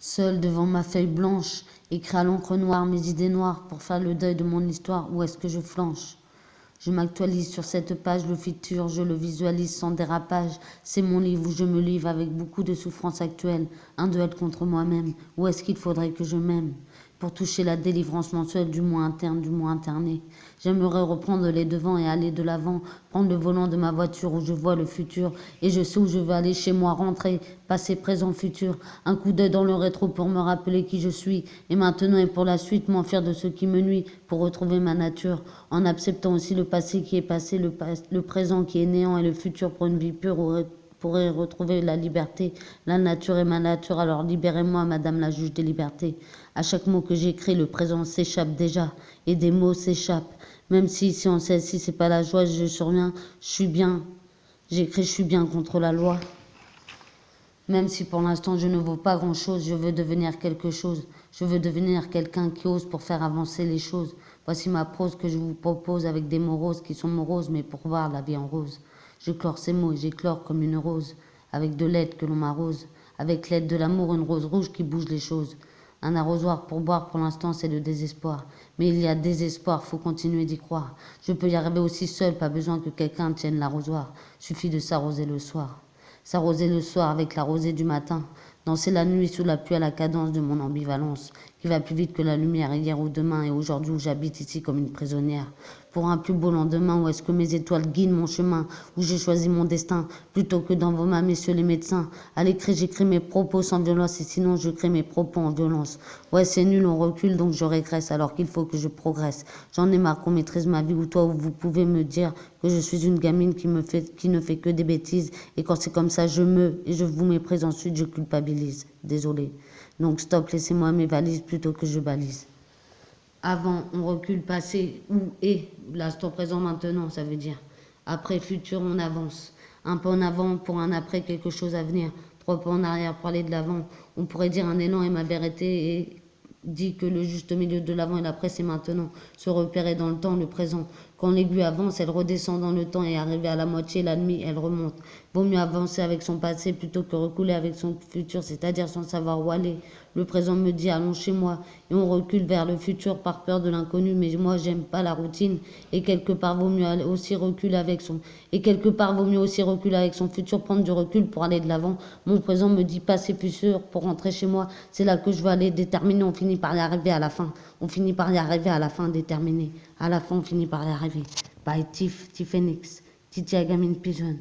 Seul devant ma feuille blanche, écrit à l'encre noire mes idées noires pour faire le deuil de mon histoire, où est-ce que je flanche? Je m'actualise sur cette page, le futur, je le visualise sans dérapage. C'est mon livre où je me livre avec beaucoup de souffrance actuelle. Un duel contre moi-même. Où est-ce qu'il faudrait que je m'aime pour toucher la délivrance mensuelle du moi interne, du moi interné? J'aimerais reprendre les devants et aller de l'avant, prendre le volant de ma voiture où je vois le futur et je sais où je veux aller chez moi, rentrer, passé, présent, futur. Un coup d'œil dans le rétro pour me rappeler qui je suis et maintenant et pour la suite m'enfuir de ce qui me nuit pour retrouver ma nature en acceptant aussi le passé qui est passé, le présent qui est néant et le futur pour une vie pure pourrait retrouver la liberté. La nature est ma nature, alors libérez-moi, madame la juge des libertés. À chaque mot que j'écris, le présent s'échappe déjà et des mots s'échappent. Même si on sait, si c'est pas la joie, je surviens, je suis bien. J'écris, je suis bien contre la loi. Même si pour l'instant je ne vaux pas grand-chose, je veux devenir quelque chose. Je veux devenir quelqu'un qui ose pour faire avancer les choses. Voici ma prose que je vous propose avec des mots roses qui sont moroses, mais pour voir la vie en rose. Je clore ces mots et j'éclore comme une rose, avec de l'aide que l'on m'arrose, avec l'aide de l'amour, une rose rouge qui bouge les choses. Un arrosoir pour boire pour l'instant c'est le désespoir. Mais il y a désespoir, faut continuer d'y croire. Je peux y arriver aussi seul, pas besoin que quelqu'un tienne l'arrosoir. Suffit de s'arroser le soir. S'arroser le soir avec la rosée du matin. Danser la nuit sous la pluie à la cadence de mon ambivalence, qui va plus vite que la lumière hier ou demain et aujourd'hui où j'habite ici comme une prisonnière. Pour un plus beau lendemain où est-ce que mes étoiles guident mon chemin, où j'ai choisi mon destin, plutôt que dans vos mains, messieurs les médecins. À l'écrit, j'écris mes propos sans violence et sinon je crée mes propos en violence. Ouais, c'est nul, on recule donc je régresse alors qu'il faut que je progresse. J'en ai marre qu'on maîtrise ma vie ou toi où vous pouvez me dire que je suis une gamine qui ne fait que des bêtises et quand c'est comme ça, et je vous méprise ensuite, je culpabilise. Désolé. Donc stop, laissez-moi mes valises plutôt que je balise. Avant, on recule, passé, ou et, l'instant présent maintenant, ça veut dire. Après, futur, on avance. Un pas en avant pour un après, quelque chose à venir. 3 pas en arrière pour aller de l'avant. On pourrait dire un élan et ma vérité et dit que le juste milieu de l'avant et l'après, c'est maintenant. Se repérer dans le temps, le présent. Quand l'aiguille avance, elle redescend dans le temps et arrivée à la moitié, la demi, elle remonte. Vaut mieux avancer avec son passé plutôt que reculer avec son futur, c'est-à-dire sans savoir où aller. Le présent me dit allons chez moi et on recule vers le futur par peur de l'inconnu, mais moi j'aime pas la routine et quelque part vaut mieux aussi reculer avec son futur, prendre du recul pour aller de l'avant. Mon présent me dit pas c'est plus sûr pour rentrer chez moi, c'est là que je veux aller déterminer, on finit par y arriver à la fin. On finit par y arriver à la fin déterminé. À la fin on finit par y arriver. By Tiff Phoenix, Titi Agamine Pigeon.